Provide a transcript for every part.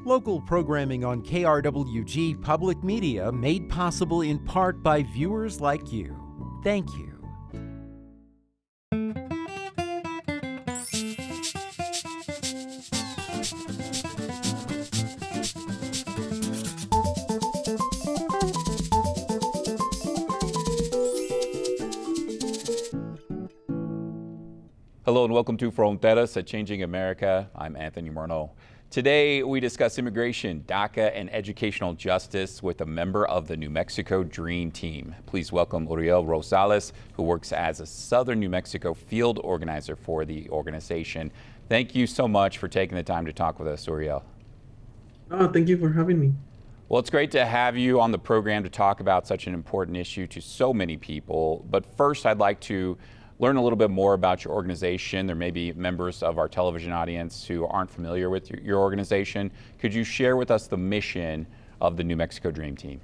Local programming on KRWG Public Media made possible in part by viewers like you. Thank you. Hello and welcome to Fronteras, a Changing America. I'm Anthony Morneau. Today we discuss immigration, DACA, and educational justice with a member of the New Mexico Dream Team. Please welcome Uriel Rosales, who works as a Southern New Mexico field organizer for the organization. Thank you so much for taking the time to talk with us, Uriel. Oh, thank you for having me. Well, it's great to have you on the program to talk about such an important issue to so many people. But first, I'd like to learn a little bit more about your organization. There may be members of our television audience who aren't familiar with your organization. Could you share with us the mission of the New Mexico Dream Team?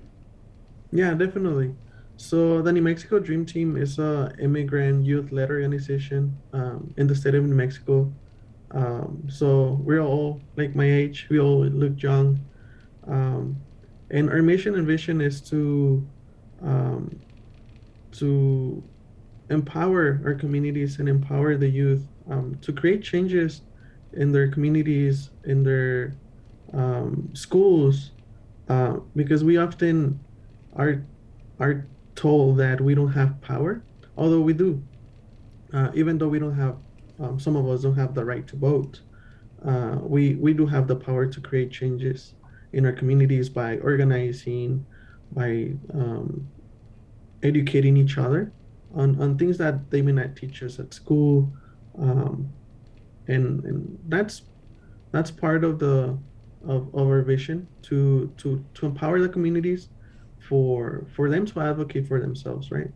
Yeah, definitely. So the New Mexico Dream Team is a immigrant youth-led organization in the state of New Mexico. So we're all like my age. We all look young. And our mission and vision is to empower our communities and empower the youth to create changes in their communities, in their schools, because we often are told that we don't have power, although we do. Even though we don't have, some of us don't have the right to vote, we do have the power to create changes in our communities by organizing, by educating each other on things that they may not teach us at school, and that's part of our vision to empower the communities for them to advocate for themselves, right?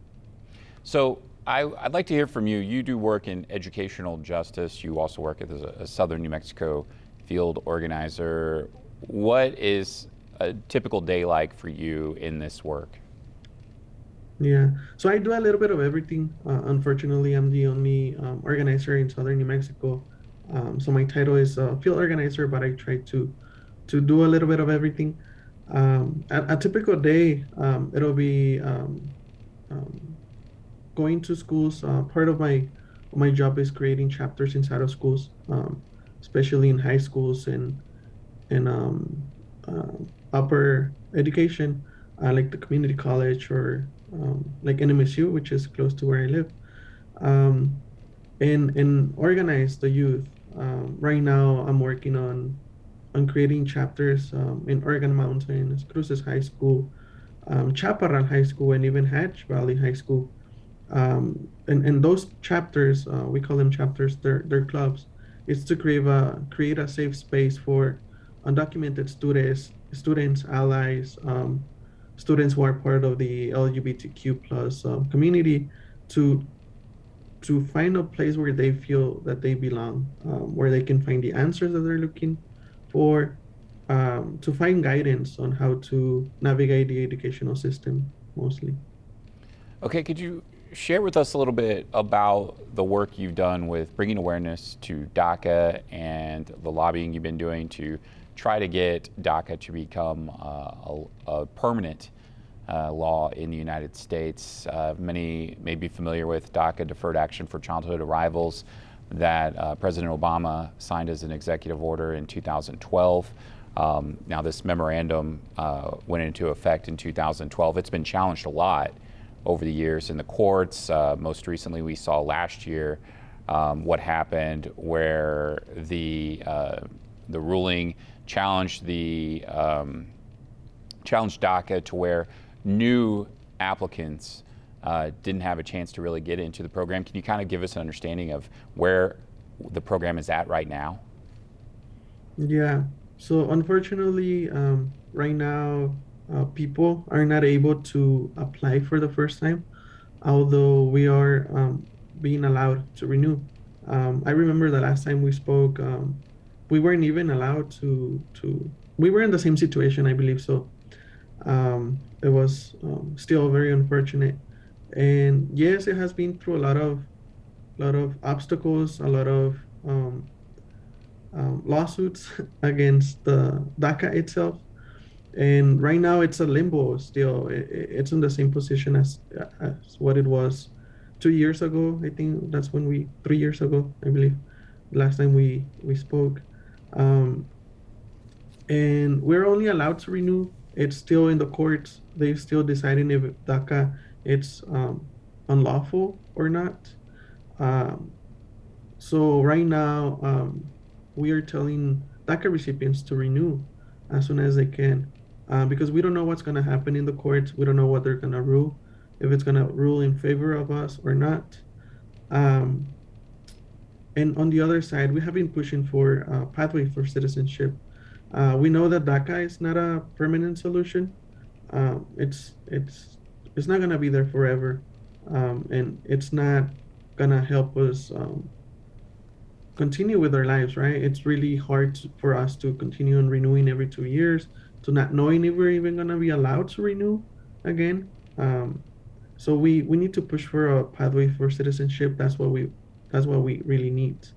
So I'd like to hear from you. You do work in educational justice. You also work as a Southern New Mexico field organizer. What is a typical day like for you in this work? Yeah, so I do a little bit of everything. Unfortunately, I'm the only organizer in Southern New Mexico. So my title is field organizer, but I try to do a little bit of everything. A typical day, it'll be going to schools. Part of my job is creating chapters inside of schools, especially in high schools and upper education, like the community college or like NMSU, which is close to where I live, and organize the youth. Right now, I'm working on creating chapters in Oregon Mountains, Cruces High School, Chaparral High School, and even Hatch Valley High School. And those chapters, we call them chapters. They're clubs. It's to create a safe space for undocumented students, allies, students who are part of the LGBTQ plus community to find a place where they feel that they belong, where they can find the answers that they're looking for, to find guidance on how to navigate the educational system mostly. Okay, could you share with us a little bit about the work you've done with bringing awareness to DACA and the lobbying you've been doing to try to get DACA to become a permanent law in the United States? Many may be familiar with DACA, Deferred Action for Childhood Arrivals, that President Obama signed as an executive order in 2012. Now this memorandum went into effect in 2012. It's been challenged a lot over the years in the courts. Most recently we saw last year what happened where the ruling challenged DACA to where new applicants didn't have a chance to really get into the program. Can you kind of give us an understanding of where the program is at right now? Yeah, so unfortunately, right now, people are not able to apply for the first time, although we are being allowed to renew. I remember the last time we spoke, we weren't even allowed to we were in the same situation, I believe so. It was still very unfortunate. And yes, it has been through a lot of obstacles, a lot of lawsuits against the DACA itself. And right now it's a limbo still. It's in the same position as what it was 2 years ago. I think that's when 3 years ago, I believe, last time we spoke. Um, and we're only allowed to renew. It's still in the courts. They're still deciding if DACA it's unlawful or not. Um, so right now, we are telling DACA recipients to renew as soon as they can, because we don't know what's going to happen in the courts. We don't know what they're going to rule, if it's going to rule in favor of us or not. Um, and on the other side, we have been pushing for a pathway for citizenship. We know that DACA is not a permanent solution. It's not going to be there forever, and it's not going to help us continue with our lives, right? It's really hard for us to continue on renewing every 2 years, to not knowing if we're even going to be allowed to renew again. So we need to push for a pathway for citizenship. That's what we really need,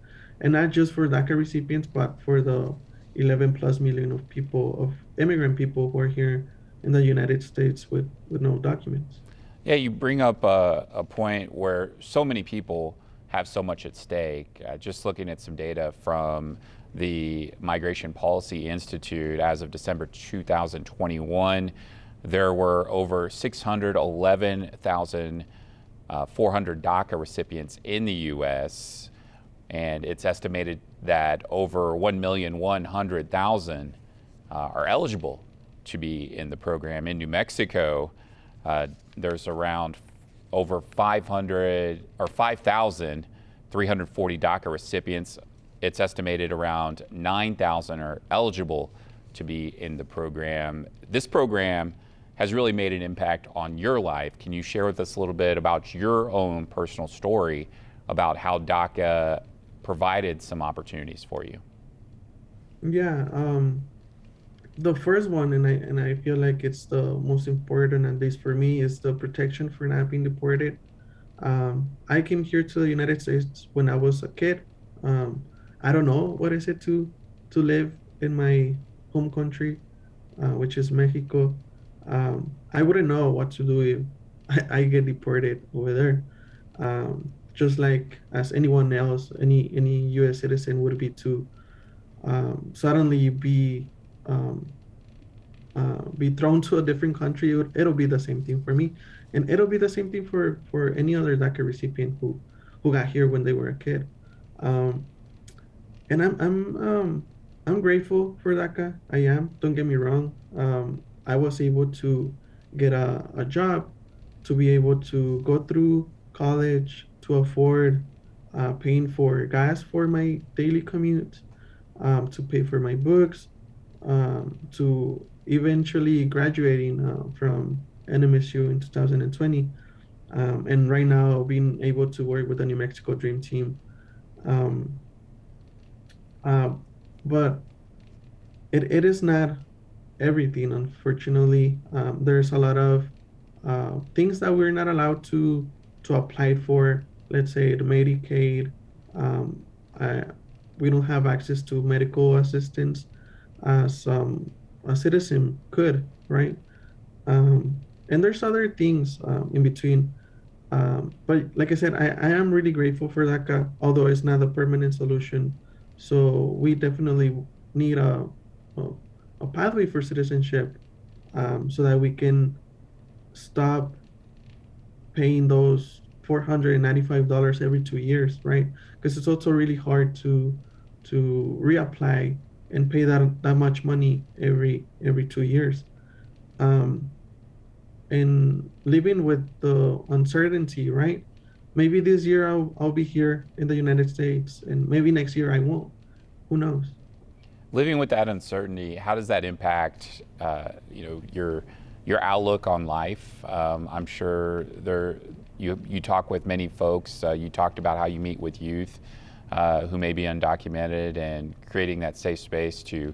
and not just for DACA recipients, but for the 11 plus million of people, of immigrant people who are here in the United States with no documents. Yeah, you bring up a point where so many people have so much at stake. Just looking at some data from the Migration Policy Institute, as of December 2021, there were over 611,400 DACA recipients in the U.S., and it's estimated that over 1,100,000 are eligible to be in the program. In New Mexico, there's around over 5,340 DACA recipients. It's estimated around 9,000 are eligible to be in the program. This program has really made an impact on your life. Can you share with us a little bit about your own personal story about how DACA provided some opportunities for you? Yeah, the first one, and I feel like it's the most important, at least for me, is the protection for not being deported. I came here to the United States when I was a kid. I don't know what is it to live in my home country, which is Mexico. I wouldn't know what to do if I get deported over there. Just like as anyone else, any U.S. citizen would be to suddenly be thrown to a different country. It'll be the same thing for me, and it'll be the same thing for any other DACA recipient who got here when they were a kid. Um, and I'm grateful for DACA. I am. Don't get me wrong. I was able to get a job, to be able to go through college, to afford paying for gas for my daily commute, to pay for my books, to eventually graduating from NMSU in 2020, and right now being able to work with the New Mexico Dream Team. Um, but it is not everything, unfortunately. There's a lot of things that we're not allowed to apply for. Let's say the Medicaid. I, we don't have access to medical assistance as a citizen could, right? And there's other things in between. But like I said, I am really grateful for DACA, although it's not a permanent solution. So we definitely need a pathway for citizenship, so that we can stop paying those $495 every 2 years, right? Because it's also really hard to reapply and pay that much money every 2 years. And living with the uncertainty, right? Maybe this year I'll be here in the United States, and maybe next year I won't. Who knows? Living with that uncertainty, how does that impact your outlook on life? I'm sure you talk with many folks. You talked about how you meet with youth who may be undocumented, and creating that safe space to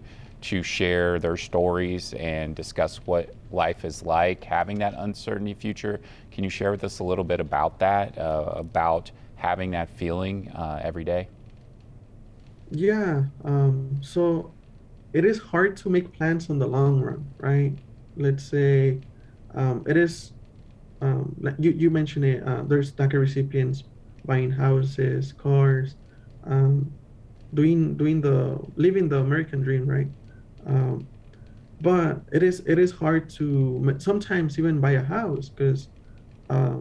share their stories and discuss what life is like, having that uncertainty future. Can you share with us a little bit about that, about having that feeling every day? Yeah. So it is hard to make plans on the long run, right? Let's say it is like you mentioned it. There's DACA recipients buying houses, cars, um, doing the living the American dream, right? Um, but it is hard to sometimes even buy a house because uh,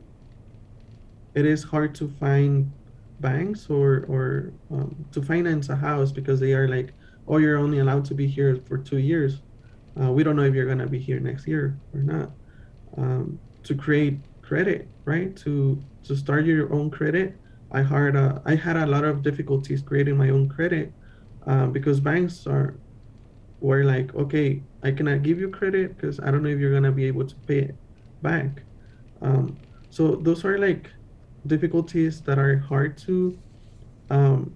it is hard to find banks or to finance a house because they are like, oh, you're only allowed to be here for 2 years. We don't know if you're gonna be here next year or not. To create credit, right? To start your own credit, I had a lot of difficulties creating my own credit because banks were like, okay, I cannot give you credit because I don't know if you're gonna be able to pay it back. Um, so those are like difficulties that are hard to um,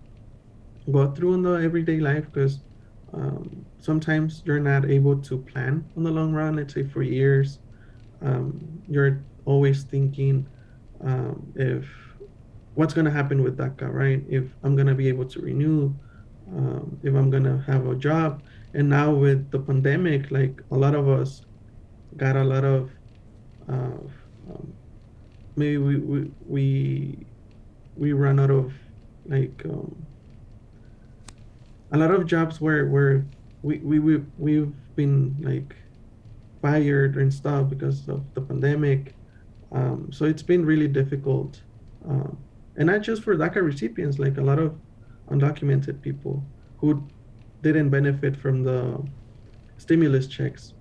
go through in the everyday life because sometimes you're not able to plan on the long run. Let's say for years, you're always thinking if what's gonna happen with DACA, right? If I'm gonna be able to renew, if I'm gonna have a job. And now with the pandemic, like a lot of us got a lot of uh, um, maybe we run out of like a lot of jobs where we've been like fired and stuff because of the pandemic. So it's been really difficult, um, and not just for DACA recipients, like a lot of undocumented people who didn't benefit from the stimulus checks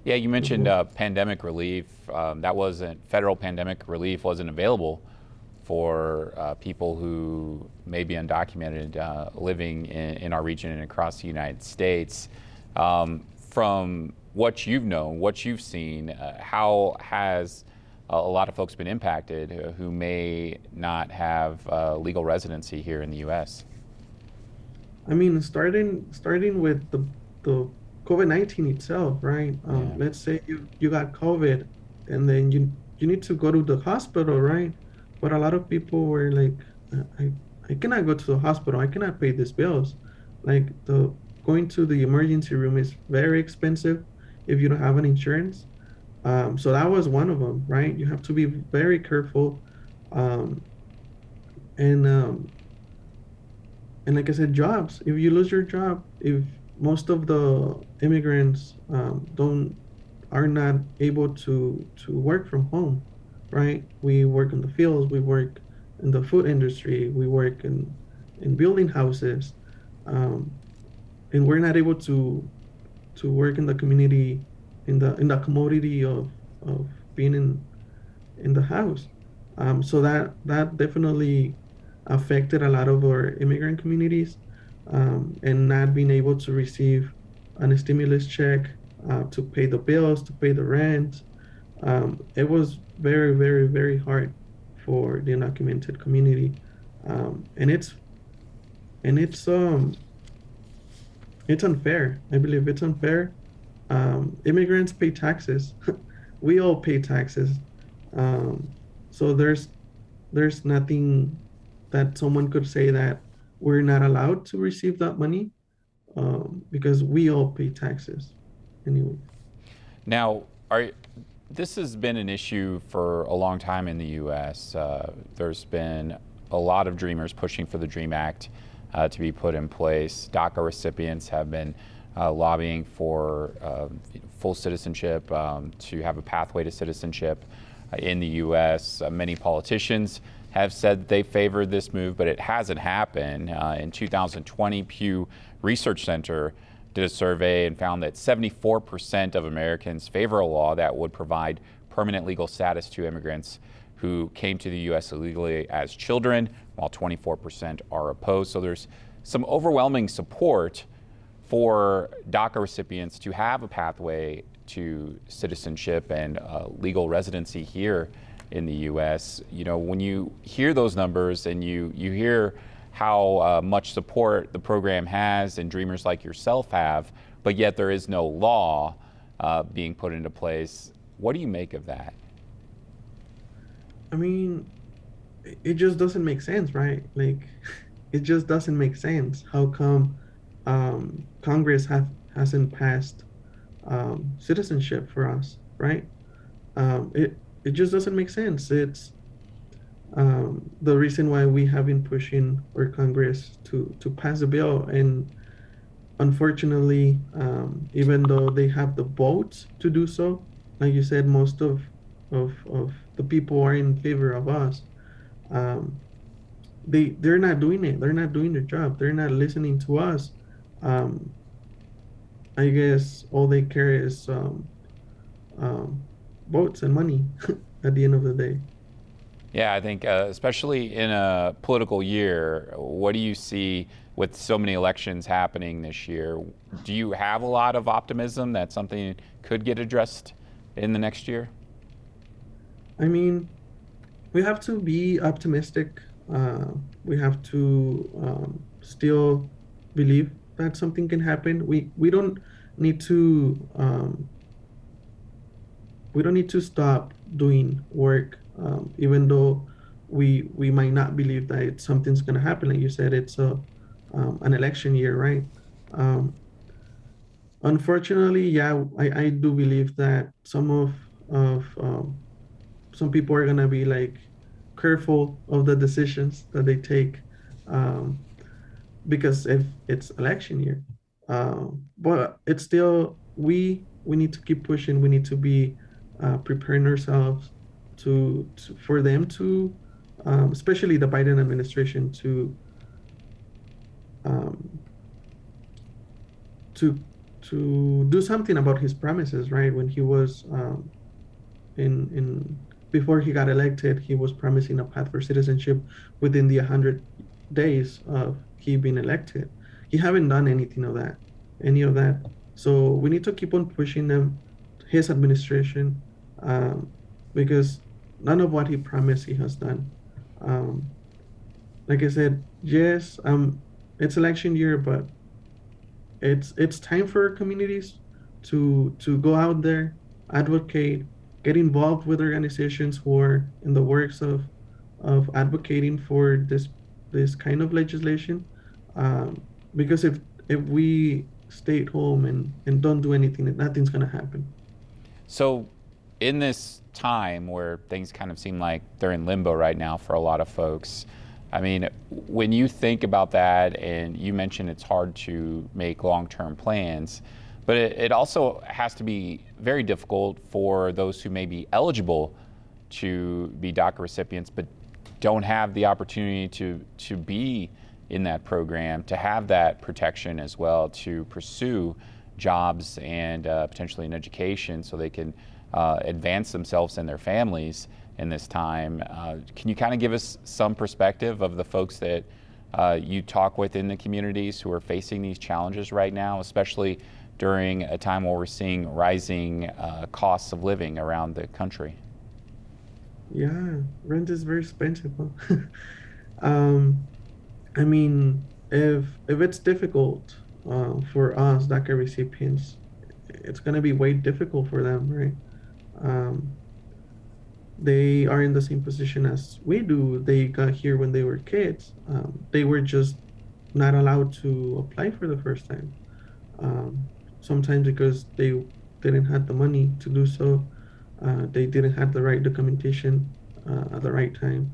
Yeah, you as mentioned well. pandemic relief. That wasn't federal pandemic relief wasn't available for people who may be undocumented living in our region and across the United States. From what you've known, what you've seen, how has a lot of folks been impacted who may not have legal residency here in the U.S.? I mean, starting with the COVID-19 itself, right? Yeah. Let's say you got COVID, and then you need to go to the hospital, right? But a lot of people were like, I cannot go to the hospital. I cannot pay these bills. Like the going to the emergency room is very expensive if you don't have an insurance. So that was one of them, right? You have to be very careful, um, and and like I said, jobs. If you lose your job, if most of the immigrants don't are not able to work from home, right? We work in the fields, we work in the food industry, we work in building houses, um, and we're not able to work in the community in the commodity of being in the house. So that definitely affected a lot of our immigrant communities, and not being able to receive a stimulus check to pay the bills, to pay the rent. It was very, very, very hard for the undocumented community, and it's unfair. I believe it's unfair. Immigrants pay taxes. We all pay taxes. Um, so there's nothing that someone could say that we're not allowed to receive that money because we all pay taxes anyway. Now, this has been an issue for a long time in the U.S. There's been a lot of dreamers pushing for the DREAM Act to be put in place. DACA recipients have been lobbying for full citizenship, to have a pathway to citizenship in the U.S. Many politicians have said they favored this move, but it hasn't happened. In 2020, Pew Research Center did a survey and found that 74% of Americans favor a law that would provide permanent legal status to immigrants who came to the U.S. illegally as children, while 24% are opposed. So there's some overwhelming support for DACA recipients to have a pathway to citizenship and legal residency here in the U.S. You know, when you hear those numbers and you hear how much support the program has and dreamers like yourself have, but yet there is no law being put into place, what do you make of that? I mean, it just doesn't make sense, right? Like it just doesn't make sense. How come Congress hasn't passed citizenship for us, right? It just doesn't make sense. It's the reason why we have been pushing our Congress to pass a bill, and unfortunately, even though they have the votes to do so, like you said, most of the people are in favor of us. Um, they're not doing it. They're not doing their job. They're not listening to us. Um, I guess all they care is um, votes and money at the end of the day. Yeah, I think especially in a political year, what do you see with so many elections happening this year? Do you have a lot of optimism that something could get addressed in the next year? I mean, we have to be optimistic. We have to still believe that something can happen. We don't need to stop doing work, even though we might not believe that something's gonna happen. Like you said, it's an election year, right? Um, Unfortunately, yeah, I do believe that of some people are gonna be like careful of the decisions that they take, um, because if it's election year. But it's still, we need to keep pushing. We need to be preparing ourselves for them to, especially the Biden administration, um, to do something about his promises. Right, when he was in before he got elected, he was promising a path for citizenship within the 100 days of he being elected. He haven't done any of that. So we need to keep on pushing them, his administration, um, because none of what he promised he has done. Um, like I said, yes, it's election year, but it's time for communities to go out there, advocate, get involved with organizations who are in the works of advocating for this kind of legislation. Um, because if we stay at home and don't do anything, nothing's gonna happen. So, in this time where things kind of seem like they're in limbo right now for a lot of folks, I mean, when you think about that, and you mentioned it's hard to make long-term plans, but it also has to be very difficult for those who may be eligible to be DACA recipients, but don't have the opportunity to be in that program, to have that protection as well, to pursue jobs and potentially an education so they can advance themselves and their families in this time. Can you kind of give us some perspective of the folks that you talk with in the communities who are facing these challenges right now, especially during a time where we're seeing rising costs of living around the country? Yeah, rent is very expensive, huh? um, I mean, if it's difficult for us DACA recipients, it's gonna be way difficult for them, right? Um, they are in the same position as we do. They got here when they were kids. They were just not allowed to apply for the first time. Um, Sometimes because they didn't have the money to do so. They didn't have the right documentation at the right time.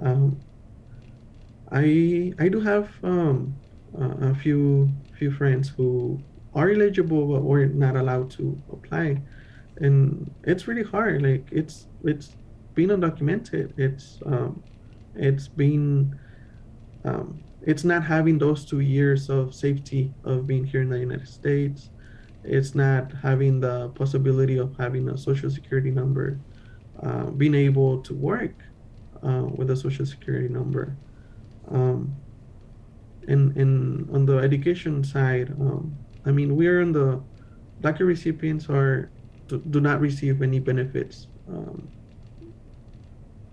Um, I do have a few friends who are eligible but were not allowed to apply, and it's really hard. Like it's been undocumented. It's been it's not having those 2 years of safety of being here in the United States. It's not having the possibility of having a social security number, being able to work with a social security number. Um, and on the education side, I mean, we're in the DACA recipients do not receive any benefits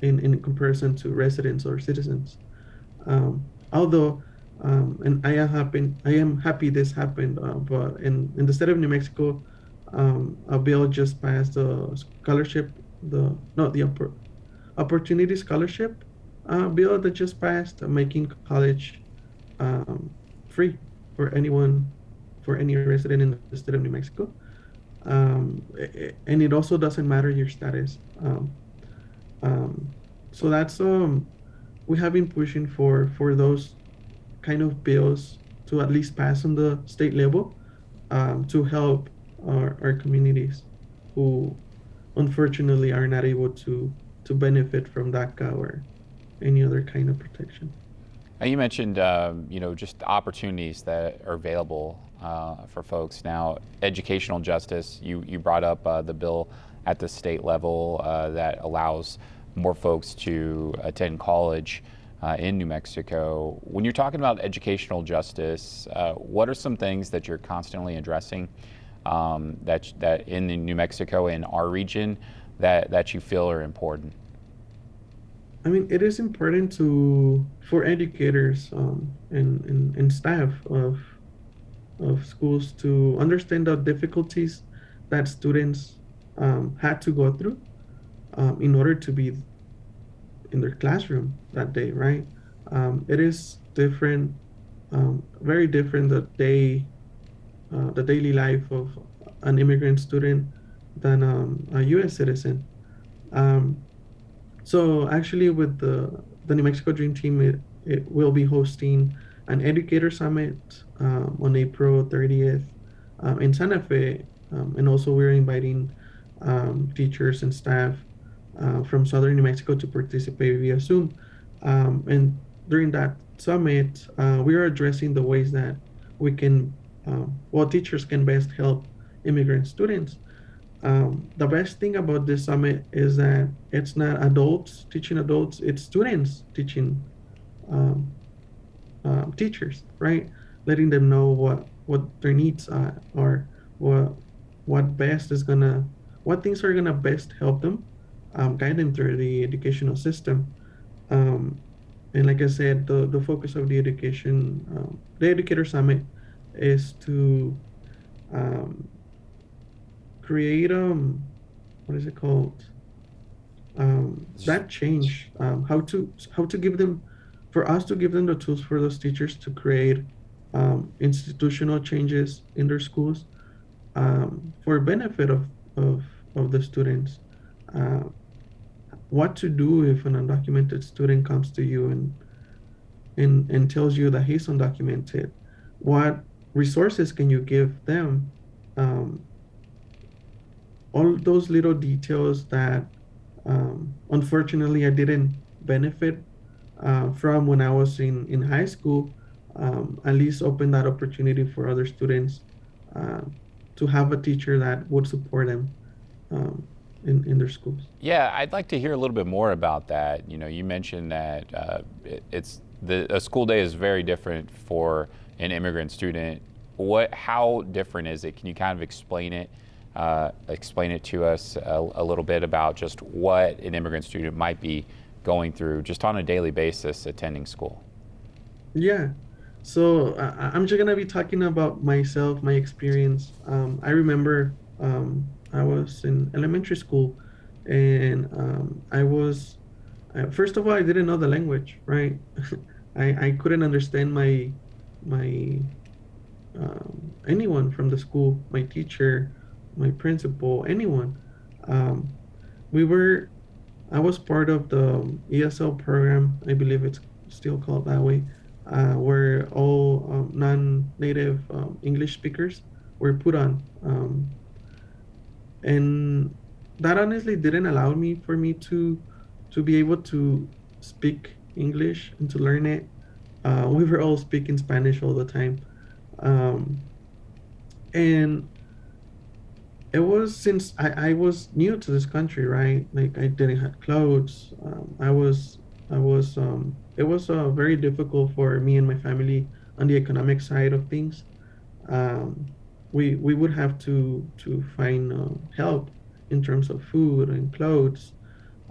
in comparison to residents or citizens. Although, and I am happy this happened, but in the state of New Mexico, a bill just passed the scholarship, the no the opportunity scholarship bill that just passed, making college um, free for anyone, for any resident in the state of New Mexico. And it also doesn't matter your status. Um, so that's we have been pushing for those kind of bills to at least pass on the state level, to help our communities who unfortunately are not able to benefit from DACA or any other kind of protection. Now, you mentioned, just opportunities that are available for folks. Now, educational justice, you brought up the bill at the state level that allows more folks to attend college in New Mexico. When you're talking about educational justice, what are some things that you're constantly addressing that in New Mexico, in our region, that you feel are important? I mean, it is important for educators, and staff of schools to understand the difficulties that students had to go through in order to be in their classroom that day, right? It is different, very different the daily life of an immigrant student than a U.S. citizen. Um, So actually, with the New Mexico Dream Team, it will be hosting an educator summit on April 30th in Santa Fe, and also we're inviting teachers and staff from Southern New Mexico to participate via Zoom. And during that summit, we are addressing the ways that we can, teachers can best help immigrant students. The best thing about this summit is that it's not adults teaching adults, it's students teaching um, teachers, right? Letting them know what their needs are, or what best is gonna, what things are gonna best help them, guide them through the educational system. Um, and like I said, the focus of the Educator Summit is to um, create what is it called, that change, how to give them, for us to give them the tools for those teachers to create institutional changes in their schools, for benefit of the students. uh, what to do if an undocumented student comes to you and tells you that he's undocumented, what resources can you give them, um, all those little details that unfortunately I didn't benefit from when I was in high school, at least open that opportunity for other students uh, to have a teacher that would support them in their schools. Yeah, I'd like to hear a little bit more about that. You mentioned that a school day is very different for an immigrant student. How different is it? Can you kind of explain it to us a little bit about just what an immigrant student might be going through just on a daily basis attending school? Yeah. So I'm just gonna be talking about myself, my experience. I remember I was in elementary school, and first of all, I didn't know the language, right? I couldn't understand my anyone from the school, my teacher, my principal, anyone. Um, we were, I was part of the ESL program. I believe it's still called that way, where all non-native English speakers were put on, and that honestly didn't allow me for me to be able to speak English and to learn it. We were all speaking Spanish all the time, um, and it was since I was new to this country, right? Like I didn't have clothes. It was very difficult for me and my family on the economic side of things. Um, we would have to find help in terms of food and clothes,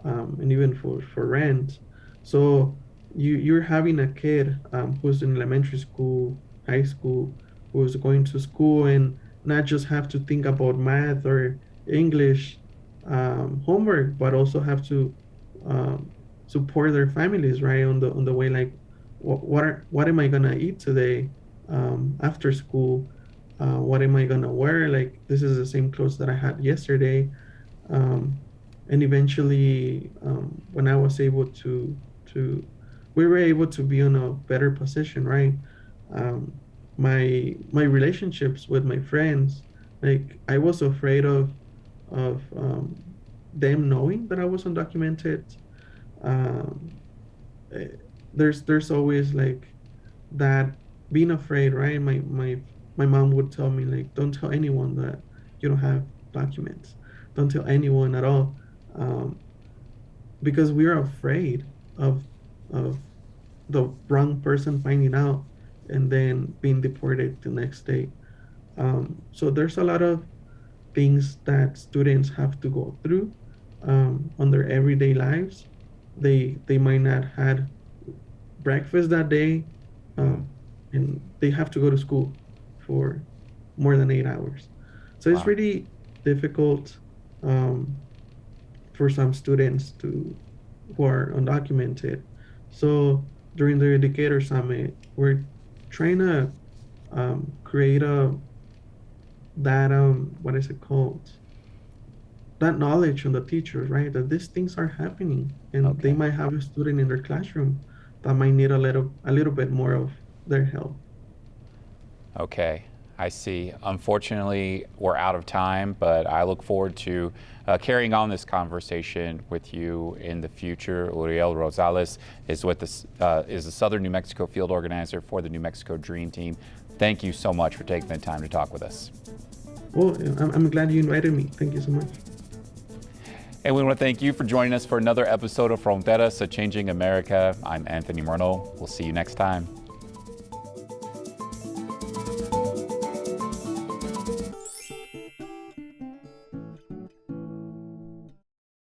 and even for rent. So you're having a kid who's in elementary school, high school, who's going to school and not just have to think about math or English homework, but also have to support their families, right? On the way, like what am I gonna eat today after school? What am I gonna wear? Like, this is the same clothes that I had yesterday. Um, and eventually, when I was able to we were able to be in a better position, right? Um, my relationships with my friends, like, I was afraid of them knowing that I was undocumented. Um, eh, there's always like that, being afraid, right? My mom would tell me, like, don't tell anyone that you don't have documents. Don't tell anyone at all, um, because we're afraid of of the wrong person finding out and then being deported the next day. So there's a lot of things that students have to go through on their everyday lives. They might not had breakfast that day, Mm. and they have to go to school for more than 8 hours. So it's Wow. really difficult um, for some students to who are undocumented. So during the Educator Summit, we're trying to create a that what is it called? That knowledge on the teachers, right? That these things are happening, and they Okay. might have a student in their classroom that might need a little bit more of their help. Okay, I see. Unfortunately, we're out of time, but I look forward to carrying on this conversation with you in the future. Uriel Rosales is with is the Southern New Mexico field organizer for the New Mexico Dream Team. Thank you so much for taking the time to talk with us. Well, I'm glad you invited me. Thank you so much. And we want to thank you for joining us for another episode of Fronteras, A Changing America. I'm Anthony Morneau. We'll see you next time.